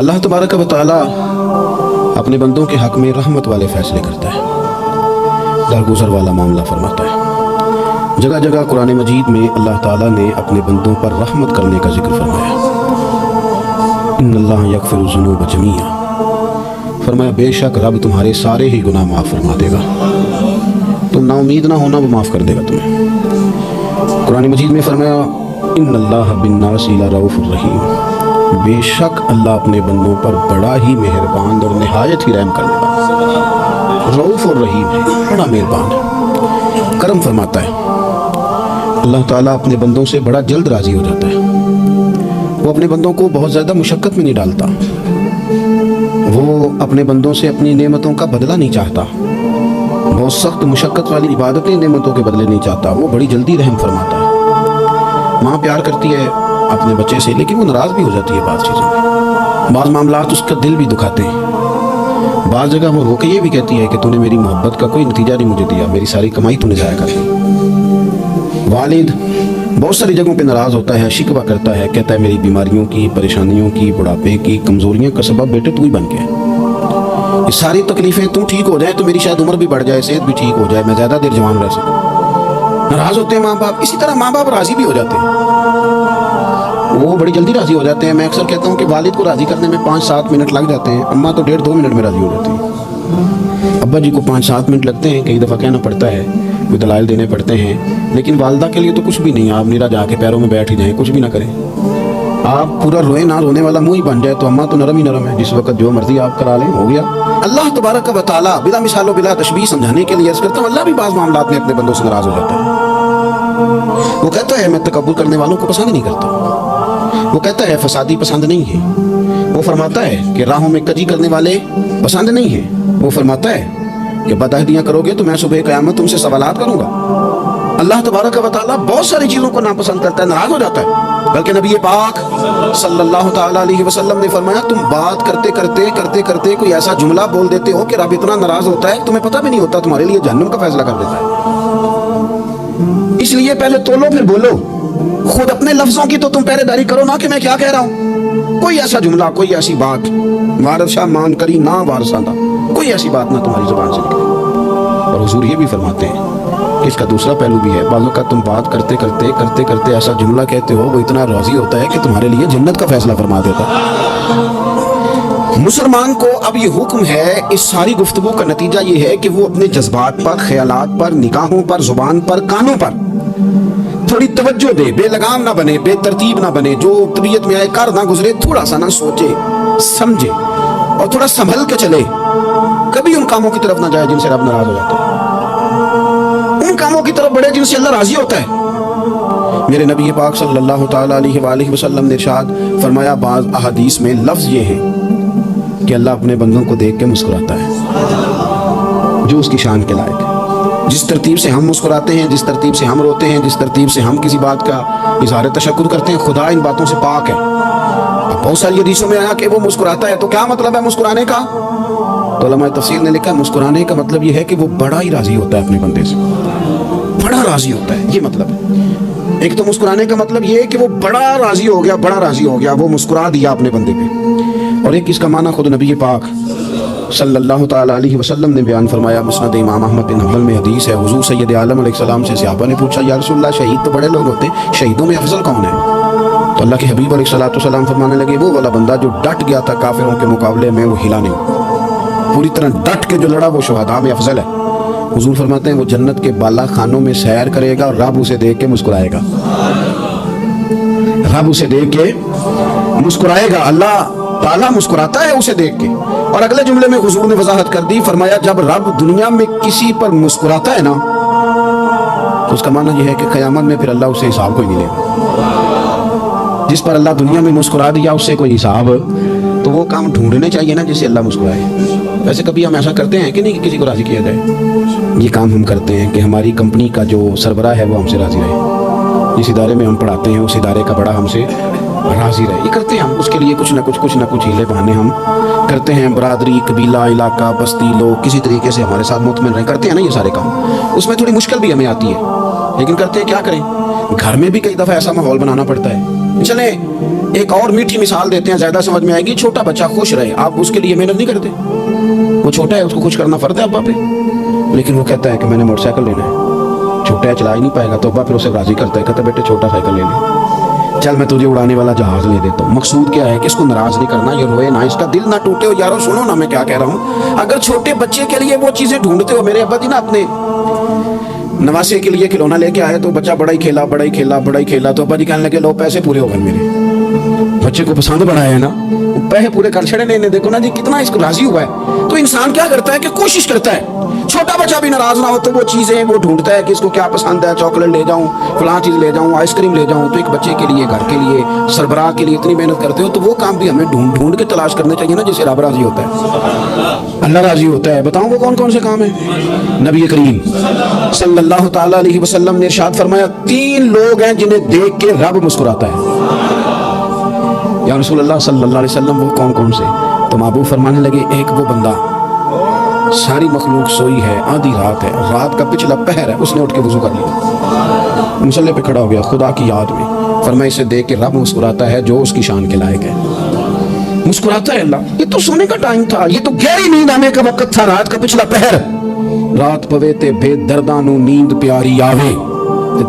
اللہ تبارک و تعالی اپنے بندوں کے حق میں رحمت والے فیصلے کرتا ہے، درگزر والا معاملہ فرماتا ہے۔ جگہ جگہ قرآن مجید میں اللہ تعالیٰ نے اپنے بندوں پر رحمت کرنے کا ذکر فرمایا۔ ان اللہ یغفر الذنوب جمیعا، فرمایا بے شک رب تمہارے سارے ہی گناہ معاف فرما دے گا، تم نا امید نہ ہونا، وہ معاف کر دے گا تمہیں۔ قرآن مجید میں فرمایا ان اللہ بالناس لرؤوف الرحیم، بے شک اللہ اپنے بندوں پر بڑا ہی مہربان اور نہایت ہی رحم کرنے والا رؤوف الرحیم ہے، بڑا مہربان ہے، کرم فرماتا ہے۔ اللہ تعالیٰ اپنے بندوں سے بڑا جلد راضی ہو جاتا ہے، وہ اپنے بندوں کو بہت زیادہ مشقت میں نہیں ڈالتا، وہ اپنے بندوں سے اپنی نعمتوں کا بدلہ نہیں چاہتا، بہت سخت مشقت والی عبادتیں نعمتوں کے بدلے نہیں چاہتا، وہ بڑی جلدی رحم فرماتا ہے۔ ماں پیار کرتی ہے اپنے بچے سے، لیکن وہ ناراض بھی ہو جاتی ہے بعض چیزوں میں، بعض معاملات اس کا دل بھی دکھاتے ہیں، بعض جگہ وہ رو کے یہ بھی کہتی ہے کہ تو نے میری محبت کا کوئی نتیجہ نہیں مجھے دیا، میری ساری کمائی تو نے ضائع کر دی۔ والد بہت ساری جگہوں پہ ناراض ہوتا ہے، شکوہ کرتا ہے، کہتا ہے میری بیماریوں کی، پریشانیوں کی، بڑھاپے کی، کمزوریوں کا سبب بیٹے تو ہی بن گیا، یہ ساری تکلیفیں تو ٹھیک ہو جائے تو میری شاید عمر بھی بڑھ جائے، صحت بھی ٹھیک ہو جائے، میں زیادہ دیر جوان رہ سکوں۔ ناراض ہوتے ہیں ماں باپ، اسی طرح ماں باپ راضی بھی ہو جاتے ہیں، وہ بڑی جلدی راضی ہو جاتے ہیں۔ میں اکثر کہتا ہوں کہ والد کو راضی کرنے میں 5-7 منٹ لگ جاتے ہیں، اماں تو 1.5-2 منٹ میں راضی ہو جاتی ہیں، ابا جی کو 5-7 منٹ لگتے ہیں، کئی دفعہ کہنا پڑتا ہے، کوئی دلائل دینے پڑتے ہیں، لیکن والدہ کے لیے تو کچھ بھی نہیں، آپ نیرا جا کے پیروں میں بیٹھ ہی جائیں، کچھ بھی نہ کریں، آپ پورا روئے نہ، رونے والا منہ ہی بن جائے، تو اماں تو نرم ہی نرم ہے، جس وقت جو مرضی آپ کرا لیں ہو گیا۔ اللہ تبارک و تعالیٰ بلا مثال و بلا تشبیہ سمجھانے کے لیے عرض کرتا ہوں، اللہ بھی بعض معاملات میں اپنے بندوں سے ناراض ہو جاتا ہے، وہ کہتا ہے میں تکبر کرنے والوں کو پسند نہیں کرتا، وہ کہتا ہے فسادی پسند نہیں ہے، وہ فرماتا ہے کہ راہوں میں کجی کرنے والے پسند نہیں ہیں، وہ فرماتا ہے کہ بدعہدیاں کرو گے تو میں صبح قیامت تم سے سوالات کروں گا۔ اللہ تبارک و تعالیٰ بہت ساری چیزوں کو ناپسند کرتا ہے، ناراض ہو جاتا ہے، بلکہ نبی پاک صلی اللہ تعالیٰ علیہ وسلم نے فرمایا تم بات کرتے کرتے کرتے کرتے کوئی ایسا جملہ بول دیتے ہو کہ رب اتنا ناراض ہوتا ہے تمہیں پتہ بھی نہیں ہوتا، تمہارے لیے جہنم کا فیصلہ کر دیتا ہے۔ اس لیے پہلے تولو پھر بولو، خود اپنے لفظوں کی تو تم پہرے داری کرو نا کہ میں کیا کہہ رہا ہوں، کوئی ایسا جملہ، کوئی ایسی بات وارث شاہ مان کری نہ وارثاندہ، کوئی ایسی بات نہ تمہاری زبان سے نکلے۔ اور حضور یہ بھی فرماتے ہیں کہ اس کا دوسرا پہلو بھی ہے، بعض اوقات تم بات کرتے کرتے کرتے کرتے ایسا جملہ کہتے ہو وہ اتنا راضی ہوتا ہے کہ تمہارے لیے جنت کا فیصلہ فرما دیتا ہے۔ مسلمان کو اب یہ حکم ہے، اس ساری گفتگو کا نتیجہ یہ ہے کہ وہ اپنے جذبات پر، خیالات پر، نگاہوں پر، زبان پر، کانوں پر تھوڑی توجہ دے، بے لگام نہ بنے، بے ترتیب نہ بنے، جو طبیعت میں آئے کر نہ گزرے، تھوڑا سا نہ سوچے سمجھے اور تھوڑا سنبھل کے چلے، کبھی ان کاموں کی طرف نہ جائے جن سے رب ناراض ہو جاتا ہے، ان کاموں کی طرف بڑھے جن سے اللہ راضی ہوتا ہے۔ میرے نبی پاک صلی اللہ تعالیٰ علیہ وآلہ وسلم نے ارشاد فرمایا، بعض احادیث میں لفظ یہ ہے کہ اللہ اپنے بندوں کو دیکھ کے مسکراتا ہے جو اس کی شان کے لائق ہے۔ جس ترتیب سے ہم مسکراتے ہیں، جس ترتیب سے ہم روتے ہیں، جس ترتیب سے ہم کسی بات کا اظہار تشکر کرتے ہیں، خدا ان باتوں سے پاک ہے۔ بہت ساری حدیثوں میں آیا کہ وہ مسکراتا ہے، تو کیا مطلب ہے مسکرانے کا؟ تو علماء تفسیر نے لکھا مسکرانے کا مطلب یہ ہے کہ وہ بڑا ہی راضی ہوتا ہے اپنے بندے سے، بڑا راضی ہوتا ہے، یہ مطلب ہے۔ ایک تو مسکرانے کا مطلب یہ ہے کہ وہ بڑا راضی ہو گیا، بڑا راضی ہو گیا، وہ مسکرا دیا اپنے بندے پہ۔ اور ایک اس کا معنی خود نبی پاک صلی اللہ تعالیٰ علیہ وسلم نے بیان فرمایا، مسند امام احمد بن حنبل میں حدیث ہے، حضور سید عالم علیہ السلام سے صحابہ نے پوچھا یا رسول اللہ شہید تو بڑے لوگ ہوتے ہیں، شہیدوں میں افضل کون ہے؟ تو اللہ کے حبیب علیہ السلام فرمانے لگے وہ والا بندہ جو ڈٹ گیا تھا کافروں کے مقابلے میں، وہ ہلا نہیں، پوری طرح ڈٹ کے جو لڑا وہ شہداء میں افضل ہے۔ حضور فرماتے ہیں وہ جنت کے بالا خانوں میں سیر کرے گا اور رب اسے دیکھ کے مسکرائے گا، رب اسے دیکھ کے مسکرائے گا، اللہ تعالیٰ مسکراتا ہے اسے دیکھ کے۔ اور اگلے جملے میں حضور نے وضاحت کر دی، فرمایا جب رب دنیا میں کسی پر مسکراتا ہے نا تو اس کا معنی یہ ہے کہ قیامت میں پھر اللہ اسے حساب کوئی نہیں لے گا۔ جس پر اللہ دنیا میں مسکرا دیا اس سے کوئی حساب، تو وہ کام ڈھونڈنے چاہیے نا جس سے اللہ مسکرائے۔ ویسے کبھی ہم ایسا کرتے ہیں کہ نہیں کہ کسی کو راضی کیا جائے؟ یہ کام ہم کرتے ہیں کہ ہماری کمپنی کا جو سربراہ ہے وہ ہم سے راضی رہے، جس ادارے میں ہم پڑھاتے ہیں اس ادارے کا بڑا ہم سے راضی رہے، یہ کرتے ہیں ہم، اس کے لیے کچھ نہ کچھ ہیلے بہانے ہم کرتے ہیں، برادری، قبیلہ، علاقہ، بستی، لوگ کسی طریقے سے ہمارے ساتھ مطمئن رہیں، کرتے ہیں نا یہ سارے کام۔ اس میں تھوڑی مشکل بھی ہمیں آتی ہے، لیکن کرتے ہیں، کیا کریں، گھر میں بھی کئی دفعہ ایسا ماحول بنانا پڑتا ہے۔ چلیں ایک اور میٹھی مثال دیتے ہیں, زیادہ سمجھ میں آئے گی. چھوٹا بچہ خوش رہے, آپ اس کے لیے محنت نہیں کرتے؟ وہ چھوٹا ہے, اس کو خوش کرنا فرض ہے ابا پہ, لیکن وہ کہتا ہے کہ میں نے موٹر سائیکل لینا ہے. چھوٹا ہے, چلا ہی نہیں پائے گا, تو ابا پھر اسے راضی کرتا ہے, کہتا ہے بیٹے چھوٹا سائیکل لے لے, چل میں تجھے اڑانے والا جہاز لے دیتا ہوں. مقصود کیا ہے کہ اس کو ناراض نہیں کرنا, یہ روئے نہ, اس کا دل نہ ٹوٹے. ہو یارو سنو نا میں کیا کہہ رہا ہوں. اگر چھوٹے بچے کے لیے وہ چیزیں ڈھونڈتے ہو, میرے ابا جی نا اپنے نواسے کے لیے کھلونا لے کے آئے, تو بچہ بڑا ہی کھیلا, تو ابا جی کہنے لگے لو پیسے پورے ہو گئے میرے. بچے کو پسند بڑا ہے نا, پیسے پورے کر چھڑے نہیں, دیکھو نا جی کتنا اس کو راضی ہوا ہے. تو انسان کیا کرتا ہے کہ کوشش کرتا ہے, چھوٹا بچہ بھی ناراض نہ ہو تو وہ چیزیں وہ ڈھونڈتا ہے کہ اس کو کیا پسند ہے, چاکلیٹ لے جاؤں, فلاں چیز لے جاؤں, آئس کریم لے جاؤں. تو ایک بچے کے لیے, گھر کے لیے, سربراہ کے لیے اتنی محنت کرتے ہو, تو وہ کام بھی ہمیں ڈھونڈ کے تلاش کرنے چاہیے نا, جسے رب راضی ہوتا ہے, اللہ راضی ہوتا ہے. بتاؤں وہ کون کون سے کام ہیں؟ نبی کریم صلی اللہ تعالیٰ علیہ وسلم نے ارشاد فرمایا, 3 لوگ ہیں جنہیں دیکھ کے رب مسکراتا ہے. یا رسول اللہ صلی اللہ علیہ وسلم وہ کون کون سے؟ تو محبوب فرمانے لگے, ایک وہ بندہ ساری مخلوق سوئی ہے, آدھی رات ہے, رات کا پچھلا پہر ہے, اس نے اٹھ کے وضو کر لیا, مصلی پہ کھڑا ہو گیا خدا کی یاد میں. فرمایا اسے دیکھ کے رب مسکراتا ہے جو اس کی شان کے لائق ہے. مسکراتا ہے اللہ. یہ تو سونے کا ٹائم تھا, یہ تو گہری نیند آنے کا وقت تھا, رات کا پچھلا پہر. رات پوے تے بے درداں نو نیند پیاری آوے,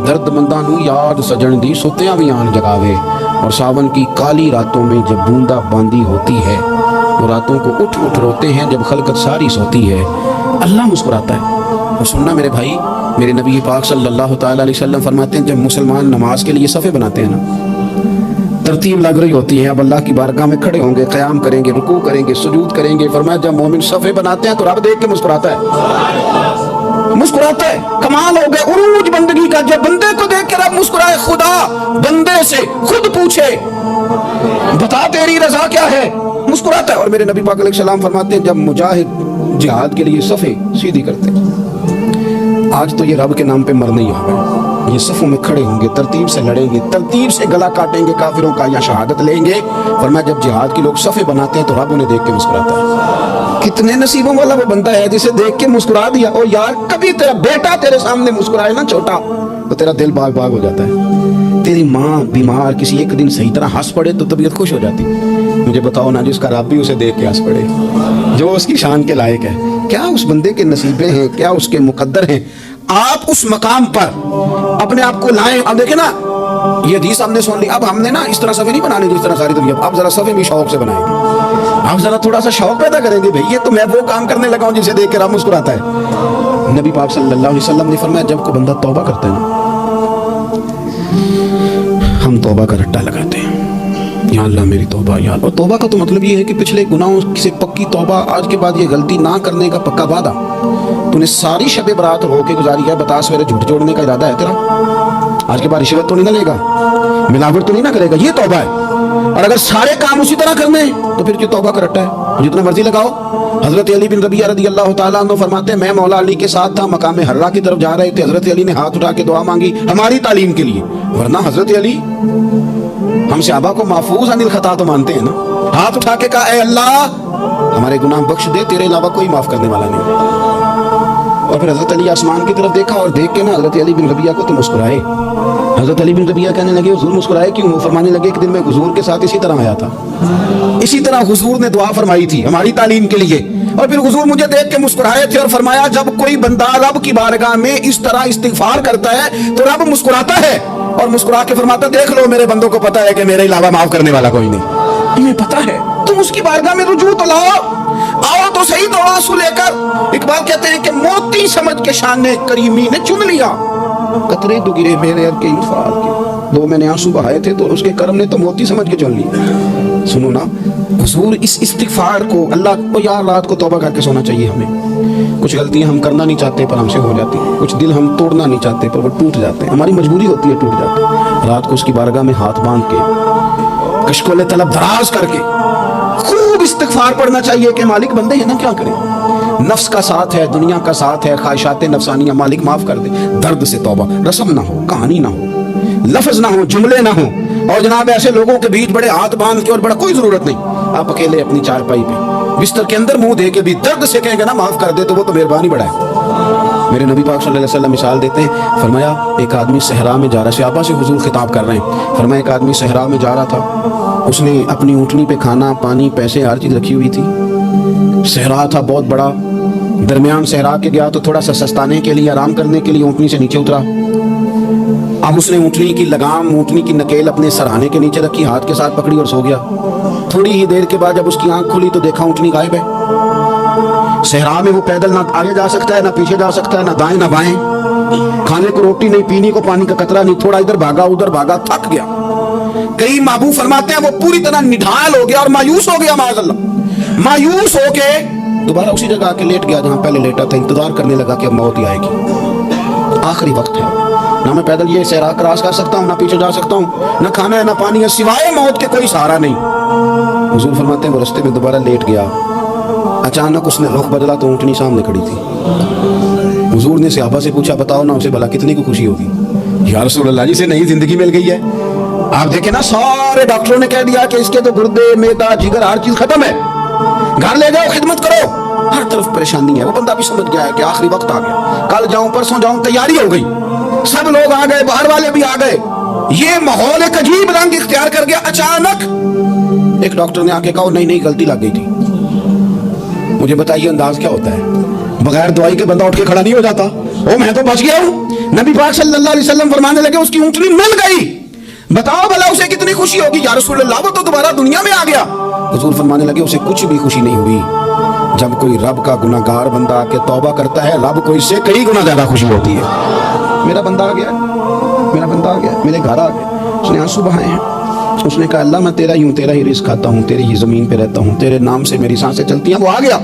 درد منداں نو یاد سجن دی سوتیاں بھی آن جگاوے. اور ساون کی کالی راتوں میں جب بوندا باندی ہوتی ہے, وہ راتوں کو اٹھ اٹھ روتے ہیں جب خلقت ساری سوتی ہے, اللہ مسکراتا ہے. اور سننا میرے بھائی, میرے نبی پاک صلی اللہ تعالیٰ علیہ وسلم فرماتے ہیں, جب مسلمان نماز کے لیے صفے بناتے ہیں نا, ترتیب لگ رہی ہوتی ہے, اب اللہ کی بارگاہ میں کھڑے ہوں گے, قیام کریں گے, رکوع کریں گے, سجود کریں گے. فرمایا جب مومن صفے بناتے ہیں تو رب دیکھ کے مسکراتا ہے, مسکراتا ہے. کمال ہو گیا عروج بندگی کا, جب بندے کو دیکھ کے رب مسکرائے. خدا بندے سے خود پوچھے بتا تیری رضا کیا ہے, مسکراتا ہے. اور میرے نبی پاک علیہ السلام فرماتے ہیں, جب مجاہد جہاد کے لیے صفے سیدھی کرتے, آج تو یہ رب کے نام پہ مرنے ہی ہوگا, یہ صفوں میں کھڑے ہوں گے, ترتیب سے لڑیں گے, ترتیب سے گلا کاٹیں گے کافروں کا, یا شہادت لیں گے. فرمایا جب جہاد کے لوگ صفے بناتے ہیں تو رب انہیں دیکھ کے مسکراتا ہے. کتنے نصیبوں والا وہ بندہ ہے جسے دیکھ کے مسکرا دیا. اور یار کبھی تیرا بیٹا تیرے سامنے مسکرائے نا چھوٹا, تو تیرا دل باغ باغ ہو جاتا ہے. تیری ماں بیمار کسی ایک دن صحیح طرح ہنس پڑے تو طبیعت خوش ہو جاتی. مجھے بتاؤ نا, جس کا رب بھی اسے دیکھ کے ہنس پڑے, جو اس کی شان کے لائق ہے. کیا اس بندے کے نصیبے ہیں, کیا اس کے مقدر ہیں. آپ اس مقام پر اپنے آپ کو لائیں. اب دیکھیں نا, یہ حدیث ہم نے سن لی, اب ہم نے نا اس طرح صفے نہیں بنانے جس طرح ساری دنیا. اب ذرا صفے بھی شوق سے بنائیں گے, آپ ذرا تھوڑا سا شوق پیدا کریں گے. بھئی یہ تو میں وہ کام کرنے لگا ہوں جسے دیکھ کے رب مسکراتا ہے. نبی پاک صلی اللہ علیہ وسلم نے فرمایا, جب کوئی بندہ توبہ کرتا ہے نا, ہم توبہ کا رٹا لگاتے ہیں, یا اللہ میری توبہ, یا اللہ. اور توبہ کا تو مطلب یہ ہے کہ پچھلے گناہوں سے پکی توبہ, آج کے بعد یہ غلطی نہ کرنے کا پکا وعدہ. تو نے ساری شب برات رو کے گزاری ہے, بتا سویرے جھوٹ جوڑنے کا ارادہ ہے تیرا, آج کے بعد رشوت تو نہیں نہ لے گا, ملاوٹ تو نہیں نہ کرے گا, یہ توبہ ہے. اور اگر سارے کام اسی طرح کرنے ہیں تو پھر جو توبہ کا رٹا ہے, جتنا مرضی لگاؤ. حضرت علی بن ربیعہ رضی اللہ تعالیٰ عنہ فرماتے ہیں, میں مولا علی کے ساتھ تھا, مقام حرہ کی طرف جا رہے تھے. حضرت علی نے ہاتھ اٹھا کے دعا مانگی ہماری تعلیم کے لیے, ورنہ حضرت علی ہم صحابہ کو محفوظ عن الخطا تو مانتے ہیں نا. ہاتھ اٹھا کے کہا, اے اللہ ہمارے گناہ بخش دے, تیرے علاوہ کوئی معاف کرنے والا نہیں. اور پھر حضرت علی آسمان کی طرف دیکھا, اور دیکھ کے نا حضرت علی بن ربیعہ کو تو مسکرائے. حضرت علی بن ربیعہ کہنے لگے, حضور مسکرائے کیوں؟ وہ فرمانے لگے, ایک دن میں حضور کے ساتھ اسی طرح آیا تھا, اسی طرح حضور نے دعا فرمائی تھی ہماری تعلیم کے لیے, اور پھر حضور مجھے دیکھ کے مسکرائے تھے. اور فرمایا جب کوئی بندہ رب کی بارگاہ میں اس طرح استغفار کرتا ہے تو رب مسکراتا ہے, اور مسکرا کے فرماتا دیکھ لو میرے بندوں کو پتا ہے کہ میرے علاوہ معاف کرنے والا کوئی نہیں. انہیں پتا ہے, تم اس کی بارگاہ میں رجوع تو لاؤ, آؤ تو صحیح دو آنسو لے کر. اقبال کہتے ہیں کہ موتی سمجھ کے شان کریمی نے چن لیا, قطرے تو گرے میرے ار کے انفعال کے, دو میں نے آنسو بہائے تھے تو اس کے کرم نے تو موتی سمجھ کے چن لیا. سنو نا, حضور اس استغفار کو, اللہ کو یار رات کو توبہ کر کے سونا چاہیے ہمیں. کچھ غلطیاں ہم کرنا نہیں چاہتے پر ہم سے ہو جاتی ہیں, کچھ دل ہم توڑنا نہیں چاہتے پر وہ ٹوٹ جاتے ہیں, ہماری مجبوری ہوتی ہے ٹوٹ جاتے ہیں. رات کو اس کی بارگاہ میں ہاتھ باندھ کے, کشکول طلب دراز کر کے خوب استغفار پڑھنا چاہیے کہ مالک بندے ہیں نا, کیا کریں, نفس کا ساتھ ہے, دنیا کا ساتھ ہے, خواہشات نفسانیہ, مالک معاف کر دے. درد سے توبہ, رسم نہ ہو, کہانی نہ ہو, لفظ نہ ہو, جملے نہ ہوں. اور جناب ایسے لوگوں کے بیچ بڑے ہاتھ باندھ کے, اور بڑا کوئی ضرورت نہیں, آپ اکیلے اپنی چارپائی پہ بستر کے اندر منہ دے کے بھی درد سے کہیں گے نا معاف کر دے تو وہ تو مہربانی بڑا ہے۔ میرے نبی پاک صلی اللہ علیہ وسلم مثال دیتے ہیں، فرمایا ایک آدمی صحرا میں جا رہا، صحابہ سے حضور خطاب کر رہے ہیں، فرمایا ایک آدمی صحرا میں جا رہا تھا، اس نے اپنی اونٹنی پہ کھانا پانی پیسے ہر چیز رکھی ہوئی تھی، صحرا تھا بہت بڑا، درمیان صحرا کے گیا تو تھوڑا سا سستانے کے لیے آرام کرنے کے لیے اونٹنی سے نیچے اترا، اب اس نے اونٹنی کی لگام اونٹنی کی نکیل اپنے سرہانے کے نیچے رکھی، ہاتھ کے ساتھ پکڑی اور سو گیا۔ تھوڑی ہی دیر کے بعد جب اس کی آنکھ کھلی تو دیکھا اونٹنی غائب ہے۔ صحرا میں وہ پیدل نہ آگے جا سکتا ہے، نہ پیچھے جا سکتا ہے، نہ دائیں نہ بائیں، کھانے کو روٹی نہیں، پینے کو پانی کا قطرہ نہیں، تھوڑا ادھر بھاگا ادھر بھاگا، تھک گیا۔ کئی محبوب فرماتے ہیں وہ پوری طرح نڈھال ہو گیا اور مایوس ہو گیا، معاذ اللہ، مایوس ہو کے دوبارہ اسی جگہ آ کے لیٹ گیا جہاں پہلے لیٹا تھا، انتظار کرنے لگا کہ اب موت ہی آئے گی، آخری وقت ہے، نہ میں پیدل یہ صحرا کراس کر سکتا ہوں، نہ پیچھے جا سکتا ہوں، نہ کھانا ہے نہ پانی ہے، سوائے موت کے کوئی سہارا نہیں۔ حضور فرماتے ہیں وہ رستے میں دوبارہ لیٹ گیا، اچانک اس نے رخ بدلا تو اونٹنی سامنے کھڑی تھی۔ حضور نے صحابہ سے پوچھا بتاؤ نا اسے بھلا کتنی کو خوشی ہوگی؟ یا رسول اللہ جی سے نئی زندگی مل گئی ہے۔ آپ دیکھیں نا سارے ڈاکٹروں نے کہہ دیا کہ اس کے تو گردے معدہ جگر ہر چیز ختم ہے، گھر لے جاؤ خدمت کرو، ہر طرف پریشانی ہے۔ وہ بندہ بھی سمجھ گیا ہے کہ آخری وقت آ گیا، کل جاؤں پرسوں جاؤں، تیاری ہو گئی، سب لوگ آ گئے، باہر والے بھی آ گئے، یہ ماحول ایک عجیب رنگ اختیار کر گیا۔ اچانک ایک ڈاکٹر نے آ کے کہا نہیں غلطی لگ گئی تھی۔ مجھے بتائیے انداز کیا ہوتا ہے؟ بغیر دوائی کے بندہ اٹھ کے کھڑا نہیں ہو جاتا، او میں تو بچ گیا ہوں۔ نبی پاک صلی اللہ علیہ وسلم فرمانے لگے اس کی اونٹنی مل گئی، بتاؤ بھلا اسے کتنی خوشی ہوگی؟ یا رسول اللہ وہ تو دوبارہ دنیا میں آ گیا۔ حضور فرمانے لگے اسے کچھ بھی خوشی نہیں ہوئی، جب کوئی رب کا گناہگار بندہ آ کے توبہ کرتا ہے رب کو اس سے کئی گنا زیادہ خوشی ہوتی ہے۔ میرا بندہ آ گیا، میرا بندہ آ گیا، میرے گھر آ گیا، اس نے آنسو بہائے ہیں، اس نے کہا اللہ میں تیرا ہی ہوں، تیرا ہی رزق کھاتا ہوں، تیری ہی زمین پہ رہتا ہوں، تیرے نام سے میری سانسیں چلتی ہیں۔ وہ آ گیا،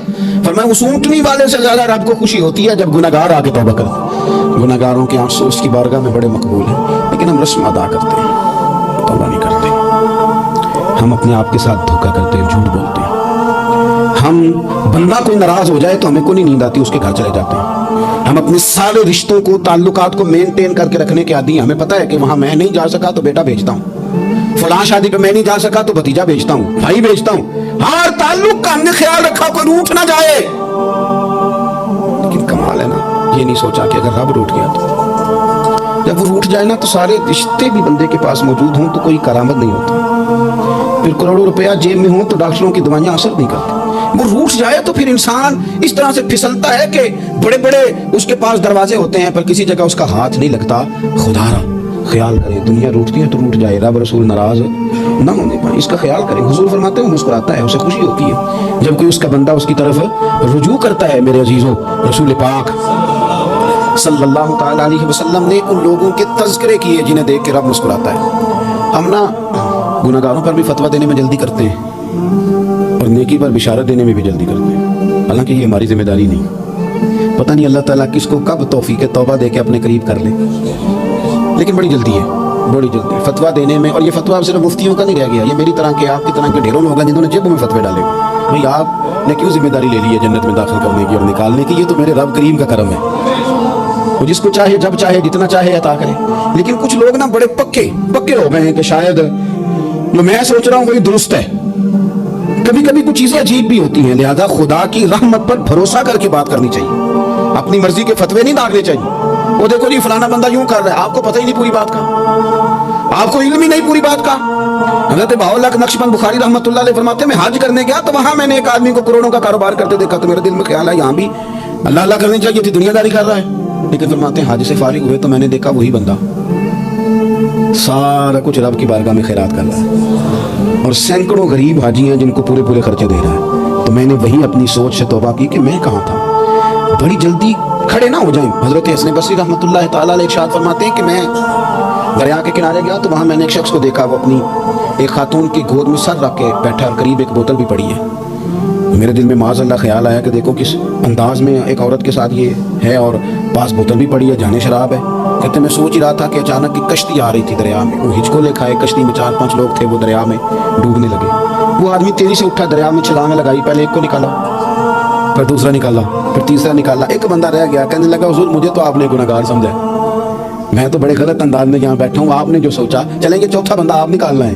فرمایا اس اونٹنی والے سے زیادہ رب کو خوشی ہوتی ہے جب گناہگار آ کے توبہ کرتا ہے۔ گناہگاروں کے آنسو اس کی بارگاہ میں بڑے مقبول ہیں، لیکن ہم رسم ادا کرتے ہیں، توبہ نہیں کرتے، ہم اپنے آپ کے ساتھ دھوکہ کرتے ہیں، جھوٹ بولتے ہیں۔ ہم بندہ کوئی ناراض ہو جائے تو ہمیں کوئی نیند آتی، اس کے گھر چلے جاتے ہیں۔ ہم اپنے سارے رشتوں کو تعلقات کو مینٹین کر کے رکھنے کے عادی ہیں، ہمیں پتہ ہے کہ وہاں میں نہیں جا سکا تو بیٹا بھیجتا ہوں، فلاں شادی پہ میں نہیں جا سکا تو بھتیجا بھیجتا ہوں، بھائی بھیجتا ہوں، ہر تعلق کا ہم نے خیال رکھا کوئی روٹ نہ جائے۔ لیکن کمال ہے نا، یہ نہیں سوچا کہ اگر رب روٹ گیا تو جب وہ روٹ جائے نا تو سارے رشتے بھی بندے کے پاس موجود ہوں تو کوئی کرامت نہیں ہوتا، پھر کروڑوں روپیہ جیب میں ہوں تو ڈاکٹروں کی دوائیاں اثر نہیں کرتی۔ وہ روٹ جائے تو پھر انسان اس طرح سے پھسلتا ہے کہ بڑے بڑے اس کے پاس دروازے ہوتے ہیں پر کسی جگہ اس کا ہاتھ نہیں لگتا۔ خدا را خیال کریں، دنیا روٹتی ہے تو روٹ جائے، رب رسول ناراض نہ ہونے پائے، اس کا خیال کریں۔ حضور فرماتے ہیں وہ مسکراتا ہے، اسے خوشی ہوتی ہے جب کوئی اس کا بندہ اس کی طرف رجوع کرتا ہے۔ میرے عزیزوں، رسول پاک صلی اللہ تعالیٰ علیہ وسلم نے ان لوگوں کے تذکرے کیے جنہیں دیکھ کے رب مسکراتا ہے۔ ہم نا گناہگاروں پر بھی فتویٰ دینے میں جلدی کرتے ہیں اور نیکی پر بشارت دینے میں بھی جلدی کرتے ہیں، حالانکہ یہ ہماری ذمہ داری نہیں۔ پتہ نہیں اللہ تعالیٰ کس کو کب توفیق توبہ دے کے اپنے قریب کر لے، لیکن بڑی جلدی ہے، بڑی جلدی ہے فتویٰ دینے میں۔ اور یہ فتویٰ صرف مفتیوں کا نہیں رہ گیا، یہ میری طرح کے آپ کی طرح کے ڈھیروں لوگ ہیں جنہوں نے جیبوں میں فتوے ڈالے۔ بھائی آپ نے کیوں ذمہ داری لے لی ہے جنت میں داخل کرنے کی اور نکالنے کی؟ یہ تو میرے رب کریم کا کرم ہے، وہ جس کو چاہے جب چاہے جتنا چاہے عطا کرے۔ لیکن کچھ لوگ نا بڑے پکے ہو گئے ہیں کہ شاید جو میں سوچ رہا ہوں وہی درست ہے۔ کبھی کبھی کچھ چیزیں عجیب بھی ہوتی ہیں، لہذا خدا کی رحمت پر بھروسہ کر کے بات کرنی چاہیے، اپنی مرضی کے فتوے نہیں داغنے چاہیے۔ وہ دیکھو جی فلانا بندہ یوں کر رہا ہے، آپ کو پتہ ہی نہیں پوری بات کا، آپ کو علم ہی نہیں پوری بات کا۔ حضرت بہاءاللہ نقشبند بخاری رحمۃ اللہ علیہ فرماتے ہیں میں حج کرنے گیا تو وہاں میں نے ایک آدمی کو کروڑوں کا کاروبار کرتے دیکھا تو میرے دل میں خیال ہے یہاں بھی اللہ اللہ کرنی چاہیے تھی، دنیا داری کر رہا ہے۔ لیکن فرماتے ہیں حج سے فارغ ہوئے تو میں نے دیکھا وہی بندہ سارا کچھ رب کی بارگاہ میں خیرات کر رہا ہے، اور سینکڑوں غریب حاجی ہیں جن کو پورے پورے خرچے دے رہا ہے۔ تو میں نے وہی اپنی سوچ سے توبہ کی کہ میں کہاں تھا، بڑی جلدی کھڑے نہ ہو جائیں۔ حضرت حسن بصری رحمۃ اللہ تعالیٰ علیہ ارشاد فرماتے ہیں کہ میں دریا کے کنارے گیا تو وہاں میں نے ایک شخص کو دیکھا، وہ اپنی ایک خاتون کی گود میں سر رکھ کے بیٹھا اور قریب ایک بوتل بھی پڑی ہے۔ میرے دل میں معاذ اللہ خیال آیا کہ دیکھو کس انداز میں ایک عورت کے ساتھ یہ ہے اور پاس بوتل بھی پڑی ہے، جانے شراب ہے۔ کہتے میں سوچ ہی رہا تھا کہ اچانک کی کشتی آ رہی تھی دریا میں، وہ ہچ کو لے کھائے، کشتی میں 4-5 لوگ تھے، وہ دریا میں ڈوبنے لگے۔ وہ آدمی تیزی سے اٹھا، دریا میں چھلانگ لگائی، پہلے ایک کو نکالا، پھر دوسرا نکالا، پھر تیسرا نکالا، ایک بندہ رہ گیا۔ کہنے لگا حضور مجھے تو آپ نے گناہگار سمجھا، میں تو بڑے غلط انداز میں یہاں بیٹھا ہوں، آپ نے جو سوچا چلیں گے چوتھا بندہ آپ نکالنا ہے۔